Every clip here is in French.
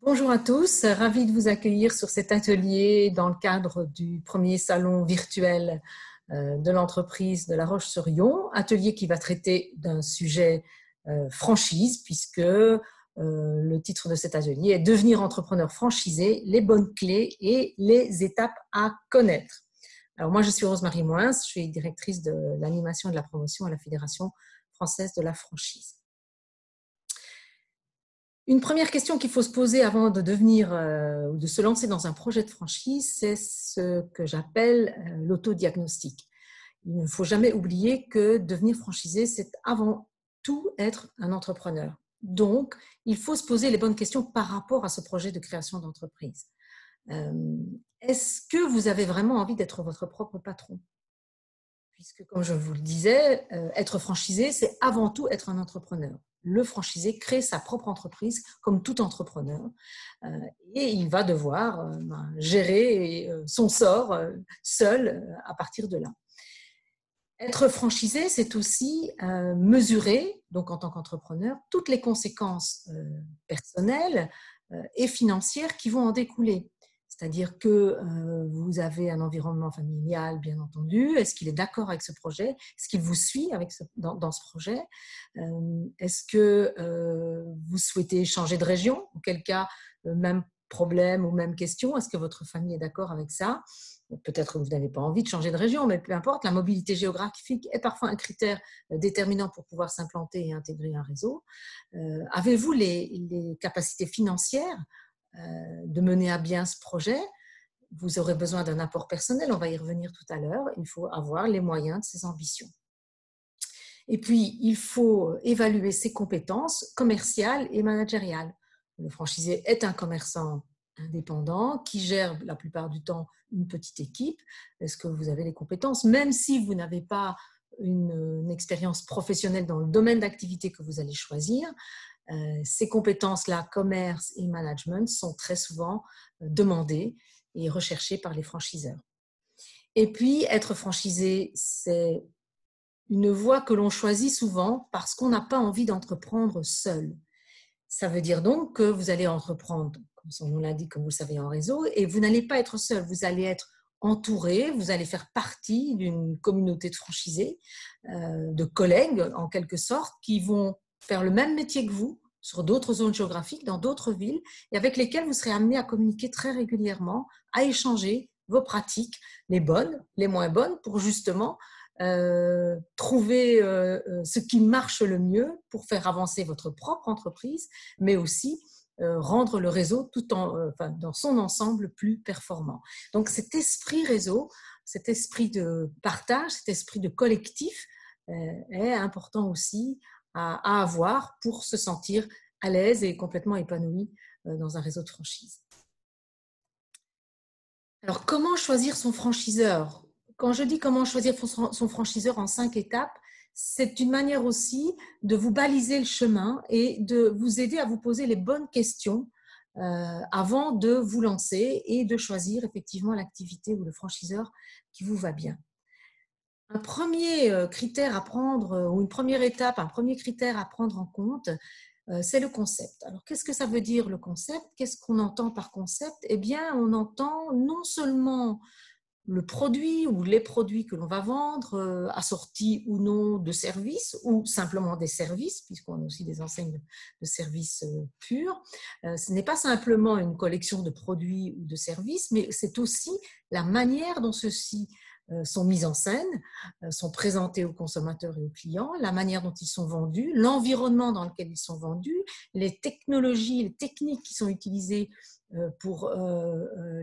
Bonjour à tous, ravie de vous accueillir sur cet atelier dans le cadre du premier salon virtuel de l'entreprise de La Roche-sur-Yon, atelier qui va traiter d'un sujet franchise puisque le titre de cet atelier est Devenir entrepreneur franchisé, les bonnes clés et les étapes à connaître. Alors moi je suis Rose-Marie Moins, je suis directrice de l'animation et de la promotion à la Fédération française de la franchise. Une première question qu'il faut se poser avant de ou de se lancer dans un projet de franchise, c'est ce que j'appelle l'autodiagnostic. Il ne faut jamais oublier que devenir franchisé, c'est avant tout être un entrepreneur. Donc, il faut se poser les bonnes questions par rapport à ce projet de création d'entreprise. Est-ce que vous avez vraiment envie d'être votre propre patron ? Puisque, comme je vous le disais, être franchisé, c'est avant tout être un entrepreneur. Le franchisé crée sa propre entreprise comme tout entrepreneur et il va devoir gérer son sort seul à partir de là. Être franchisé, c'est aussi mesurer, donc en tant qu'entrepreneur, toutes les conséquences personnelles et financières qui vont en découler. C'est-à-dire que vous avez un environnement familial, bien entendu. Est-ce qu'il est d'accord avec ce projet ? Est-ce qu'il vous suit dans ce projet ? Est-ce que vous souhaitez changer de région ? Auquel cas, même problème ou même question. Est-ce que votre famille est d'accord avec ça ? Peut-être que vous n'avez pas envie de changer de région, mais peu importe, la mobilité géographique est parfois un critère déterminant pour pouvoir s'implanter et intégrer un réseau. Avez-vous les capacités financières de mener à bien ce projet ? Vous aurez besoin d'un apport personnel, on va y revenir tout à l'heure. Il faut avoir les moyens de ses ambitions. Et puis, il faut évaluer ses compétences commerciales et managériales. Le franchisé est un commerçant indépendant qui gère la plupart du temps une petite équipe. Est-ce que vous avez les compétences ? Même si vous n'avez pas une expérience professionnelle dans le domaine d'activité que vous allez choisir, ces compétences-là, commerce et management, sont très souvent demandées et recherchées par les franchiseurs. Et puis, être franchisé, c'est une voie que l'on choisit souvent parce qu'on n'a pas envie d'entreprendre seul. Ça veut dire donc que vous allez entreprendre, comme son nom l'indique, comme vous le savez, en réseau, et vous n'allez pas être seul, vous allez être entouré, vous allez faire partie d'une communauté de franchisés, de collègues en quelque sorte, qui vont faire le même métier que vous, sur d'autres zones géographiques, dans d'autres villes, et avec lesquels vous serez amené à communiquer très régulièrement, à échanger vos pratiques, les bonnes, les moins bonnes, pour justement trouver ce qui marche le mieux pour faire avancer votre propre entreprise, mais aussi rendre le réseau dans son ensemble plus performant. Donc cet esprit réseau, cet esprit de partage, cet esprit de collectif est important aussi à avoir pour se sentir à l'aise et complètement épanoui dans un réseau de franchise. Alors, comment choisir son franchiseur ? Quand je dis comment choisir son franchiseur en 5 étapes, c'est une manière aussi de vous baliser le chemin et de vous aider à vous poser les bonnes questions avant de vous lancer et de choisir effectivement l'activité ou le franchiseur qui vous va bien. Un premier critère à prendre, ou une première étape, un premier critère à prendre en compte, c'est le concept. Alors, qu'est-ce que ça veut dire le concept ? Qu'est-ce qu'on entend par concept ? Eh bien, on entend non seulement le produit ou les produits que l'on va vendre, assortis ou non de services, ou simplement des services, puisqu'on a aussi des enseignes de services purs. Ce n'est pas simplement une collection de produits ou de services, mais c'est aussi la manière dont ceux-ci sont mis en scène, sont présentés aux consommateurs et aux clients, la manière dont ils sont vendus, l'environnement dans lequel ils sont vendus, les technologies, les techniques qui sont utilisées pour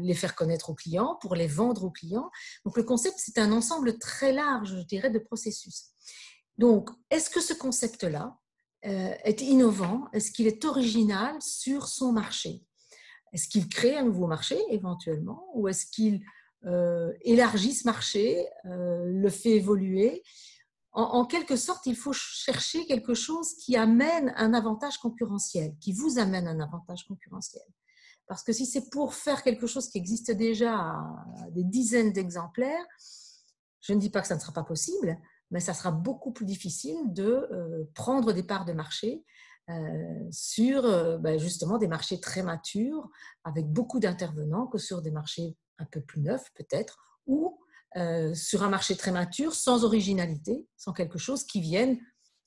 les faire connaître aux clients, pour les vendre aux clients. Donc le concept, c'est un ensemble très large, je dirais, de processus. Donc, est-ce que ce concept-là est innovant ? Est-ce qu'il est original sur son marché ? Est-ce qu'il crée un nouveau marché éventuellement ? Ou est-ce qu'il élargit ce marché, le fait évoluer ? En quelque sorte, il faut chercher quelque chose qui amène un avantage concurrentiel, qui vous amène un avantage concurrentiel. Parce que si c'est pour faire quelque chose qui existe déjà à des dizaines d'exemplaires, je ne dis pas que ça ne sera pas possible, mais ça sera beaucoup plus difficile de prendre des parts de marché sur justement des marchés très matures, avec beaucoup d'intervenants, que sur des marchés un peu plus neufs peut-être, ou sur un marché très mature, sans originalité, sans quelque chose qui vienne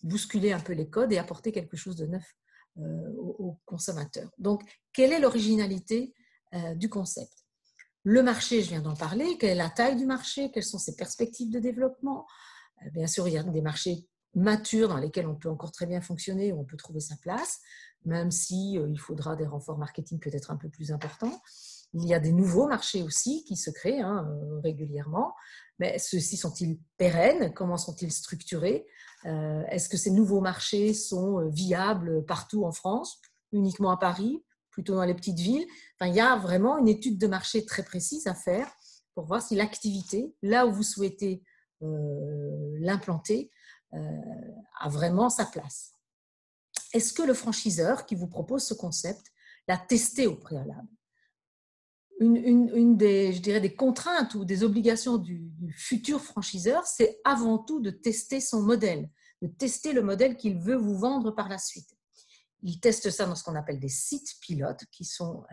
bousculer un peu les codes et apporter quelque chose de neuf aux consommateurs. Donc, quelle est l'originalité du concept? Le marché, je viens d'en parler, quelle est la taille du marché, quelles sont ses perspectives de développement. Bien sûr, il y a des marchés matures dans lesquels on peut encore très bien fonctionner, où on peut trouver sa place, même si il faudra des renforts marketing peut-être un peu plus importants. Il y a des nouveaux marchés aussi qui se créent régulièrement, mais ceux-ci sont-ils pérennes? Comment sont-ils structurés? Est-ce que ces nouveaux marchés sont viables partout en France, uniquement à Paris, plutôt dans les petites villes? Enfin, il y a vraiment une étude de marché très précise à faire pour voir si l'activité, là où vous souhaitez l'implanter, a vraiment sa place. Est-ce que le franchiseur qui vous propose ce concept l'a testé au préalable? Une des, je dirais, des contraintes ou des obligations du futur franchiseur, c'est avant tout de tester son modèle, de tester le modèle qu'il veut vous vendre par la suite. Il teste ça dans ce qu'on appelle des sites pilotes, qui sont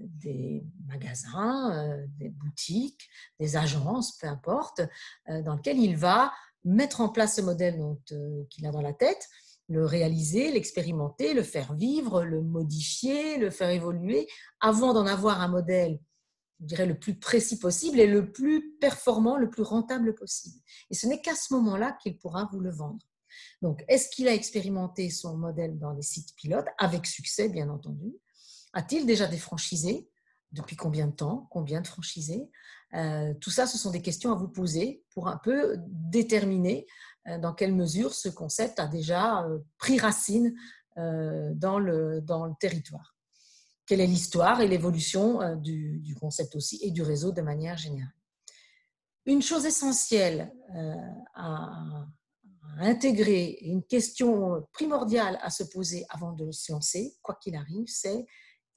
des magasins, des boutiques, des agences, peu importe, dans lesquels il va mettre en place ce modèle qu'il a dans la tête, le réaliser, l'expérimenter, le faire vivre, le modifier, le faire évoluer, avant d'en avoir un modèle, je dirais, le plus précis possible et le plus performant, le plus rentable possible. Et ce n'est qu'à ce moment-là qu'il pourra vous le vendre. Donc, est-ce qu'il a expérimenté son modèle dans les sites pilotes, avec succès, bien entendu? A-t-il déjà des franchisés? Depuis combien de temps? Combien de franchisés? Tout ça, ce sont des questions à vous poser pour un peu déterminer dans quelle mesure ce concept a déjà pris racine dans le territoire. Quelle est l'histoire et l'évolution du concept aussi et du réseau de manière générale. Une chose essentielle à intégrer, une question primordiale à se poser avant de se lancer, quoi qu'il arrive, c'est: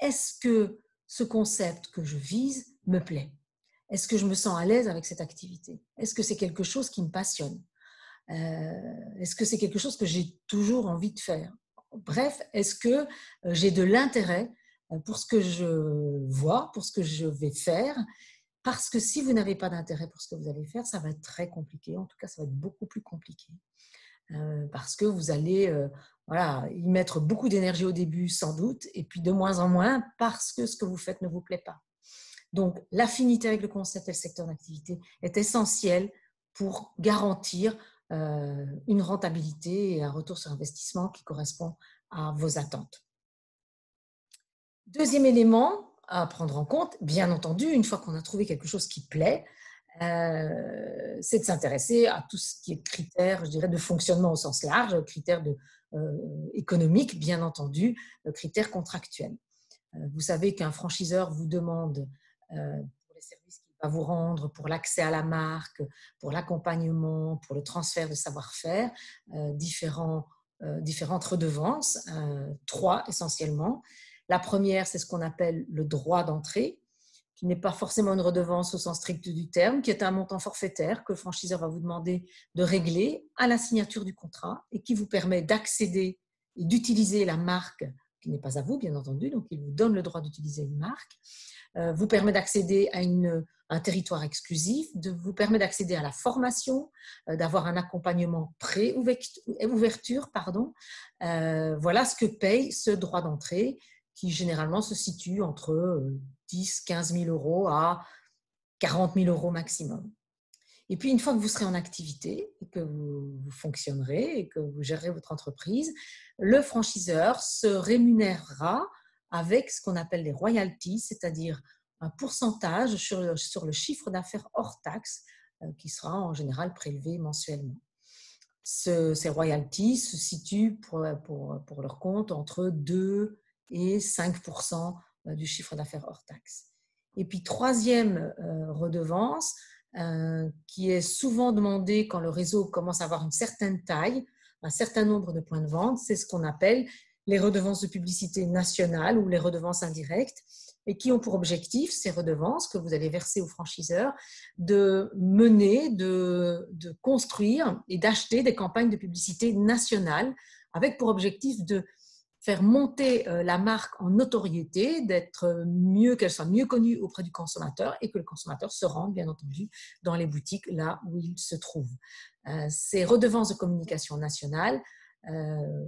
est-ce que ce concept que je vise me plaît? Est-ce que je me sens à l'aise avec cette activité? Est-ce que c'est quelque chose qui me passionne? Est-ce que c'est quelque chose que j'ai toujours envie de faire? Bref, est-ce que j'ai de l'intérêt pour ce que je vois, pour ce que je vais faire? Parce que si vous n'avez pas d'intérêt pour ce que vous allez faire, ça va être très compliqué. En tout cas, ça va être beaucoup plus compliqué. Parce que vous allez y mettre beaucoup d'énergie au début, sans doute, et puis de moins en moins parce que ce que vous faites ne vous plaît pas. Donc, l'affinité avec le concept et le secteur d'activité est essentielle pour garantir une rentabilité et un retour sur investissement qui correspond à vos attentes. Deuxième élément à prendre en compte, bien entendu, une fois qu'on a trouvé quelque chose qui plaît, c'est de s'intéresser à tout ce qui est critères, je dirais, de fonctionnement au sens large, critères économiques, bien entendu, critères contractuels. Vous savez qu'un franchiseur vous demande pour les services qu'il va vous rendre, pour l'accès à la marque, pour l'accompagnement, pour le transfert de savoir-faire, différentes redevances, 3 essentiellement. La première, c'est ce qu'on appelle le droit d'entrée, qui n'est pas forcément une redevance au sens strict du terme, qui est un montant forfaitaire que le franchiseur va vous demander de régler à la signature du contrat et qui vous permet d'accéder et d'utiliser la marque qui n'est pas à vous, bien entendu, donc il vous donne le droit d'utiliser une marque, vous permet d'accéder à un territoire exclusif, vous permet d'accéder à la formation, d'avoir un accompagnement pré-ouverture, voilà ce que paye ce droit d'entrée, qui généralement se situe entre 10 15 000 euros à 40 000 euros maximum. Et puis, une fois que vous serez en activité, et que vous fonctionnerez et que vous gérerez votre entreprise, le franchiseur se rémunérera avec ce qu'on appelle les royalties, c'est-à-dire un pourcentage sur le chiffre d'affaires hors taxe qui sera en général prélevé mensuellement. Ces royalties se situent pour leur compte entre 2 et 5% du chiffre d'affaires hors taxe. Et puis, troisième redevance, qui est souvent demandée quand le réseau commence à avoir une certaine taille, un certain nombre de points de vente, c'est ce qu'on appelle les redevances de publicité nationale ou les redevances indirectes, et qui ont pour objectif, ces redevances que vous allez verser aux franchiseurs, de mener, de construire et d'acheter des campagnes de publicité nationales avec pour objectif de faire monter la marque en notoriété, qu'elle soit mieux connue auprès du consommateur et que le consommateur se rende, bien entendu, dans les boutiques là où il se trouve. Ces redevances de communication nationale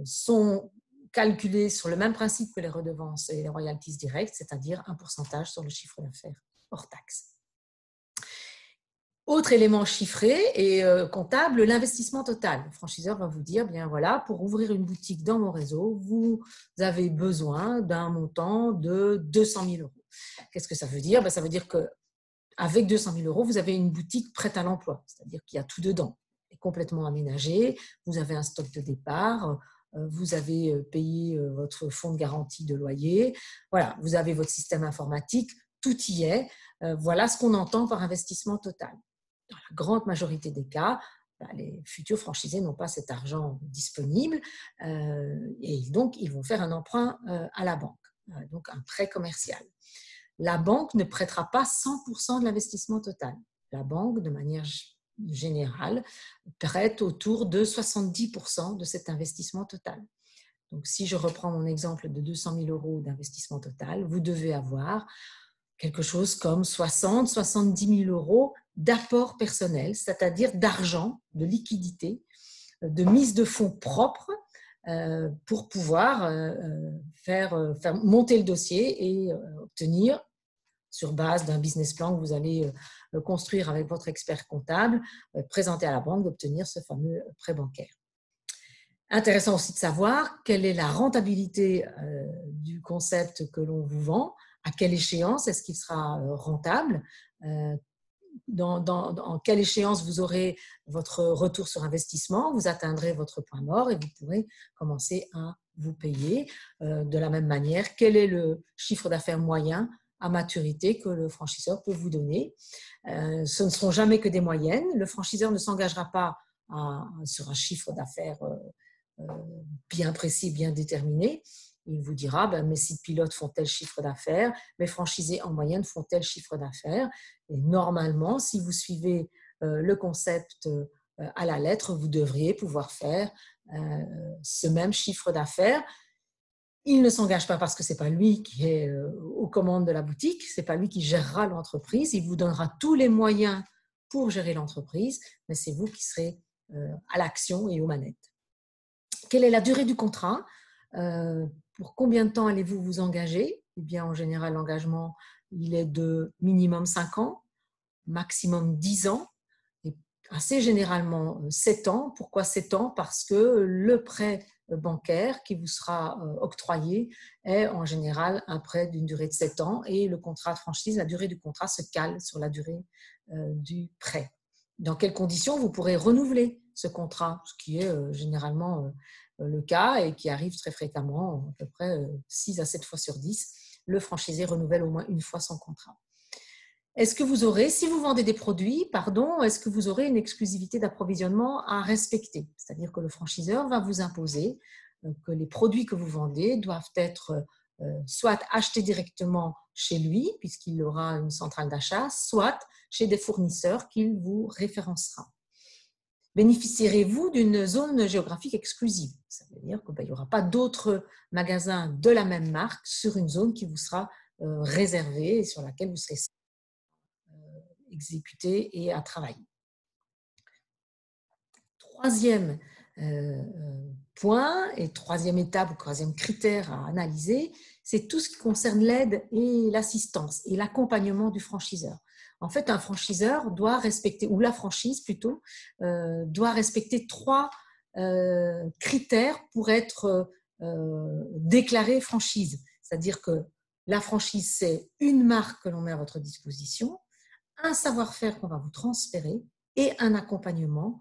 sont calculées sur le même principe que les redevances et les royalties directes, c'est-à-dire un pourcentage sur le chiffre d'affaires hors taxe. Autre élément chiffré et comptable, l'investissement total. Le franchiseur va vous dire, bien voilà, pour ouvrir une boutique dans mon réseau, vous avez besoin d'un montant de 200 000 euros. Qu'est-ce que ça veut dire? Ça veut dire qu'avec 200 000 euros, vous avez une boutique prête à l'emploi, c'est-à-dire qu'il y a tout dedans, elle est complètement aménagée, vous avez un stock de départ, vous avez payé votre fonds de garantie de loyer, voilà, vous avez votre système informatique, tout y est. Voilà ce qu'on entend par investissement total. Dans la grande majorité des cas, les futurs franchisés n'ont pas cet argent disponible et donc ils vont faire un emprunt à la banque, donc un prêt commercial. La banque ne prêtera pas 100% de l'investissement total. La banque, de manière générale, prête autour de 70% de cet investissement total. Donc, si je reprends mon exemple de 200 000 euros d'investissement total, vous devez avoir quelque chose comme 60-70 000 euros d'apport personnel, c'est-à-dire d'argent, de liquidité, de mise de fonds propres pour pouvoir faire monter le dossier et obtenir, sur base d'un business plan que vous allez construire avec votre expert comptable, présenter à la banque, d'obtenir ce fameux prêt bancaire. Intéressant aussi de savoir quelle est la rentabilité du concept que l'on vous vend, à quelle échéance est-ce qu'il sera rentable, en quelle échéance vous aurez votre retour sur investissement, vous atteindrez votre point mort et vous pourrez commencer à vous payer. De la même manière, quel est le chiffre d'affaires moyen à maturité que le franchiseur peut vous donner. Ce ne seront jamais que des moyennes. Le franchiseur ne s'engagera pas sur un chiffre d'affaires bien précis, bien déterminé. Il vous dira, mes sites pilotes font tel chiffre d'affaires, mes franchisés en moyenne font tel chiffre d'affaires. Et normalement, si vous suivez le concept à la lettre, vous devriez pouvoir faire ce même chiffre d'affaires. Il ne s'engage pas parce que ce n'est pas lui qui est aux commandes de la boutique, ce n'est pas lui qui gérera l'entreprise, il vous donnera tous les moyens pour gérer l'entreprise, mais c'est vous qui serez à l'action et aux manettes. Quelle est la durée du contrat? Pour combien de temps allez-vous vous engager? Eh bien, en général, l'engagement, il est de minimum 5 ans, maximum 10 ans, et assez généralement 7 ans. Pourquoi 7 ans? Parce que le prêt bancaire qui vous sera octroyé est en général un prêt d'une durée de 7 ans et le contrat de franchise, la durée du contrat se cale sur la durée du prêt. Dans quelles conditions vous pourrez renouveler ce contrat, ce qui est généralement le cas et qui arrive très fréquemment, à peu près 6 à 7 fois sur 10, le franchisé renouvelle au moins une fois son contrat. Est-ce que vous aurez, si vous vendez des produits, est-ce que vous aurez une exclusivité d'approvisionnement à respecter? C'est-à-dire que le franchiseur va vous imposer que les produits que vous vendez doivent être soit achetés directement chez lui, puisqu'il aura une centrale d'achat, soit chez des fournisseurs qu'il vous référencera. Bénéficierez-vous d'une zone géographique exclusive? Ça veut dire qu'il n'y aura pas d'autres magasins de la même marque sur une zone qui vous sera réservée et sur laquelle vous serez exécuter et à travailler. Troisième point et troisième étape ou troisième critère à analyser, c'est tout ce qui concerne l'aide et l'assistance et l'accompagnement du franchiseur. En fait, un franchiseur doit respecter, ou la franchise plutôt, doit respecter 3 critères pour être déclarée franchise. C'est-à-dire que la franchise, c'est une marque que l'on met à votre disposition, un savoir-faire qu'on va vous transférer et un accompagnement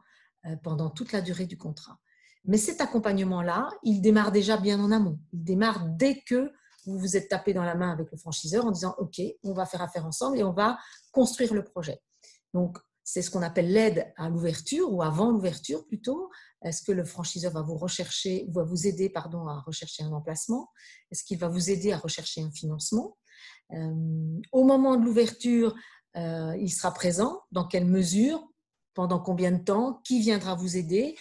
pendant toute la durée du contrat. Mais cet accompagnement-là, il démarre déjà bien en amont. Il démarre dès que vous vous êtes tapé dans la main avec le franchiseur en disant « Ok, on va faire affaire ensemble et on va construire le projet ». Donc, c'est ce qu'on appelle l'aide à l'ouverture ou avant l'ouverture plutôt. Est-ce que le franchiseur va vous aider à rechercher un emplacement? Est-ce qu'il va vous aider à rechercher un financement? Au moment de l'ouverture, il sera présent, dans quelle mesure, pendant combien de temps, qui viendra vous aider,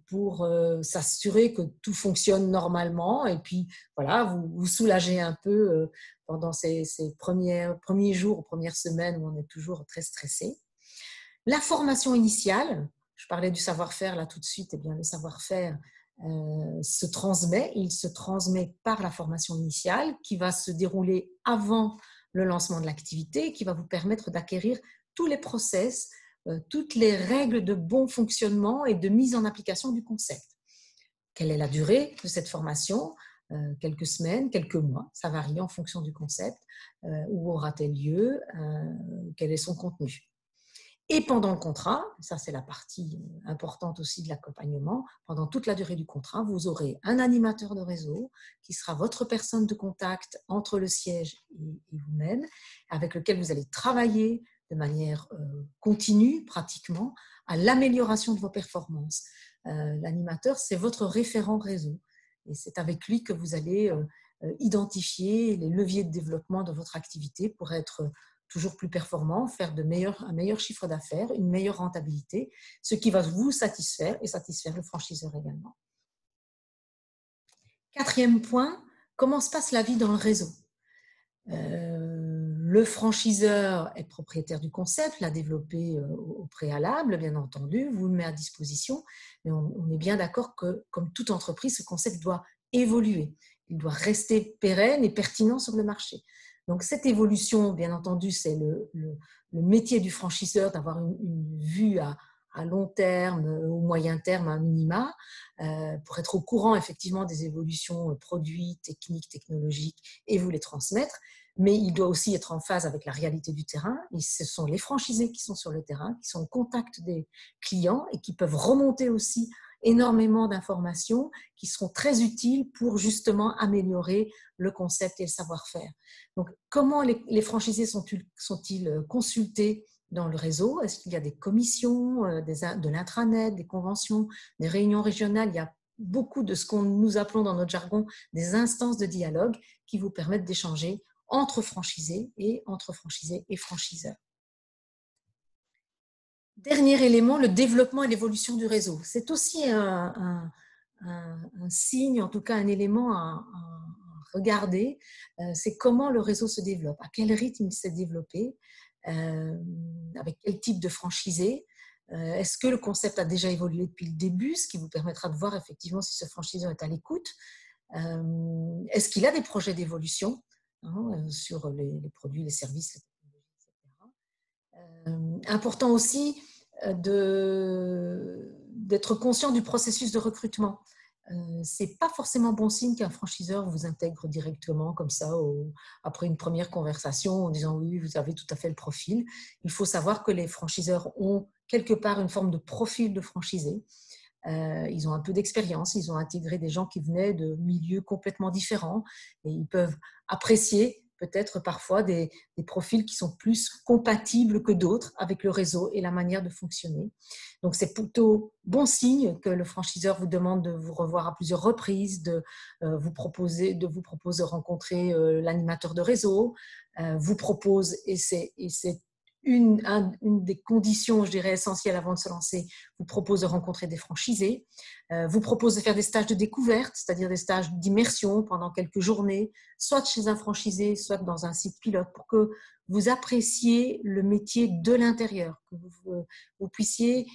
pour s'assurer que tout fonctionne normalement et puis voilà, vous soulager un peu pendant ces premiers jours, premières semaines où on est toujours très stressé. La formation initiale, je parlais du savoir-faire là tout de suite, et bien le savoir-faire se transmet, il se transmet par la formation initiale qui va se dérouler avant le lancement de l'activité, qui va vous permettre d'acquérir tous les process, toutes les règles de bon fonctionnement et de mise en application du concept. Quelle est la durée de cette formation? Quelques semaines, quelques mois, ça varie en fonction du concept. Où aura-t-elle lieu? Quel est son contenu? Et pendant le contrat, ça c'est la partie importante aussi de l'accompagnement, pendant toute la durée du contrat, vous aurez un animateur de réseau qui sera votre personne de contact entre le siège et vous-même, avec lequel vous allez travailler de manière continue, pratiquement, à l'amélioration de vos performances. L'animateur, c'est votre référent réseau. Et c'est avec lui que vous allez identifier les leviers de développement de votre activité pour être toujours plus performant, faire un meilleur chiffre d'affaires, une meilleure rentabilité, ce qui va vous satisfaire et satisfaire le franchiseur également. Quatrième point, comment se passe la vie dans le réseau? Le franchiseur est propriétaire du concept, l'a développé au préalable, bien entendu, vous le met à disposition, mais on est bien d'accord que, comme toute entreprise, ce concept doit évoluer. Il doit rester pérenne et pertinent sur le marché. Donc, cette évolution, bien entendu, c'est le métier du franchiseur d'avoir une vue à long terme, au moyen terme, à minima, pour être au courant effectivement des évolutions produits, techniques, technologiques et vous les transmettre. Mais il doit aussi être en phase avec la réalité du terrain. Et ce sont les franchisés qui sont sur le terrain, qui sont au contact des clients et qui peuvent remonter aussi énormément d'informations qui seront très utiles pour justement améliorer le concept et le savoir-faire. Donc, comment les franchisés sont-ils consultés dans le réseau? Est-ce qu'il y a des commissions, de l'intranet, des conventions, des réunions régionales? Il y a beaucoup de ce que nous appelons dans notre jargon des instances de dialogue qui vous permettent d'échanger entre franchisés et franchiseurs. Dernier élément, le développement et l'évolution du réseau. C'est aussi un signe, en tout cas un élément à regarder. C'est comment le réseau se développe, à quel rythme il s'est développé, avec quel type de franchisé. Est-ce que le concept a déjà évolué depuis le début, ce qui vous permettra de voir effectivement si ce franchiseur est à l'écoute. Est-ce qu'il a des projets d'évolution sur les produits, les services, les technologies, etc. Important aussi d'être conscient du processus de recrutement. Ce n'est pas forcément bon signe qu'un franchiseur vous intègre directement comme ça après une première conversation en disant oui, vous avez tout à fait le profil. Il faut savoir que les franchiseurs ont quelque part une forme de profil de franchisé. Ils ont un peu d'expérience, ils ont intégré des gens qui venaient de milieux complètement différents et ils peuvent apprécier peut-être parfois des profils qui sont plus compatibles que d'autres avec le réseau et la manière de fonctionner. Donc, c'est plutôt bon signe que le franchiseur vous demande de vous revoir à plusieurs reprises, de vous propose de rencontrer l'animateur de réseau, vous propose, et c'est une des conditions, je dirais, essentielles avant de se lancer, vous propose de rencontrer des franchisés, vous propose de faire des stages de découverte, c'est-à-dire des stages d'immersion pendant quelques journées, soit chez un franchisé, soit dans un site pilote, pour que vous appréciez le métier de l'intérieur, que vous puissiez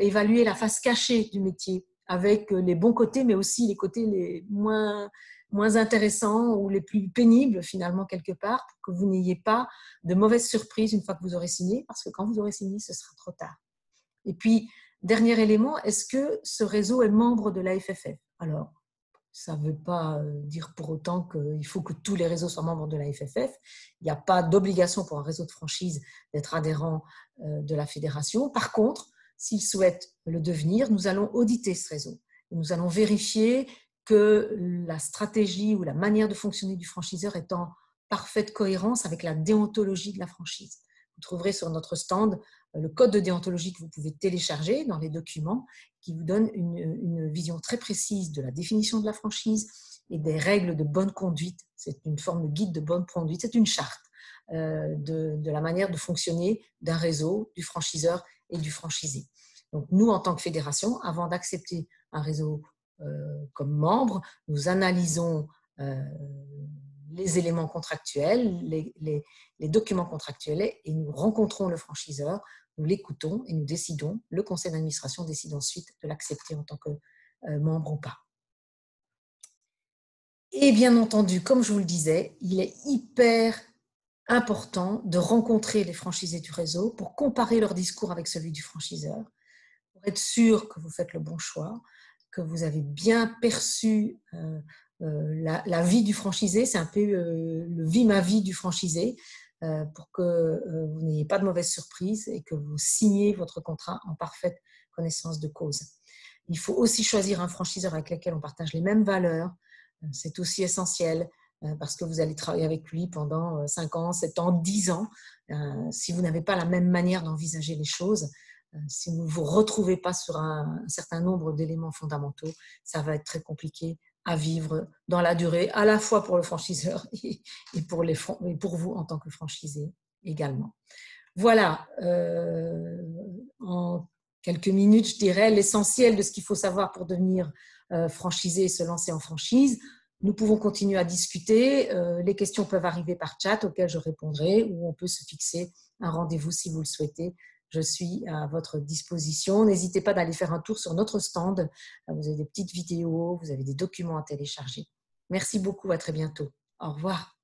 évaluer la face cachée du métier, avec les bons côtés, mais aussi les côtés les moins intéressants ou les plus pénibles finalement quelque part, pour que vous n'ayez pas de mauvaises surprises une fois que vous aurez signé, parce que quand vous aurez signé, ce sera trop tard. Et puis, dernier élément, est-ce que ce réseau est membre de la FFF? Alors, ça ne veut pas dire pour autant qu'il faut que tous les réseaux soient membres de la FFF. Il n'y a pas d'obligation pour un réseau de franchise d'être adhérent de la fédération. Par contre, s'il souhaite le devenir, nous allons auditer ce réseau. Et nous allons vérifier que la stratégie ou la manière de fonctionner du franchiseur est en parfaite cohérence avec la déontologie de la franchise. Vous trouverez sur notre stand le code de déontologie que vous pouvez télécharger dans les documents qui vous donne une vision très précise de la définition de la franchise et des règles de bonne conduite. C'est une forme de guide de bonne conduite, c'est une charte de la manière de fonctionner d'un réseau, du franchiseur et du franchisé. Donc, nous, en tant que fédération, avant d'accepter un réseau comme membre, nous analysons les éléments contractuels, les documents contractuels, et nous rencontrons le franchiseur, nous l'écoutons et nous décidons, le conseil d'administration décide ensuite de l'accepter en tant que membre ou pas. Et bien entendu, comme je vous le disais, il est hyper important de rencontrer les franchisés du réseau pour comparer leur discours avec celui du franchiseur, pour être sûr que vous faites le bon choix, que vous avez bien perçu la vie du franchisé, c'est un peu le vie-ma-vie du franchisé, pour que vous n'ayez pas de mauvaise surprise et que vous signiez votre contrat en parfaite connaissance de cause. Il faut aussi choisir un franchiseur avec lequel on partage les mêmes valeurs. C'est aussi essentiel parce que vous allez travailler avec lui pendant 5 ans, 7 ans, 10 ans. Si vous n'avez pas la même manière d'envisager les choses, si vous ne vous retrouvez pas sur un certain nombre d'éléments fondamentaux, ça va être très compliqué à vivre dans la durée, à la fois pour le franchiseur et pour vous en tant que franchisé également. Voilà, en quelques minutes, je dirais l'essentiel de ce qu'il faut savoir pour devenir franchisé et se lancer en franchise. Nous pouvons continuer à discuter. Les questions peuvent arriver par chat auxquelles je répondrai, ou on peut se fixer un rendez-vous si vous le souhaitez. Je suis à votre disposition. N'hésitez pas d'aller faire un tour sur notre stand. Vous avez des petites vidéos, vous avez des documents à télécharger. Merci beaucoup, à très bientôt. Au revoir.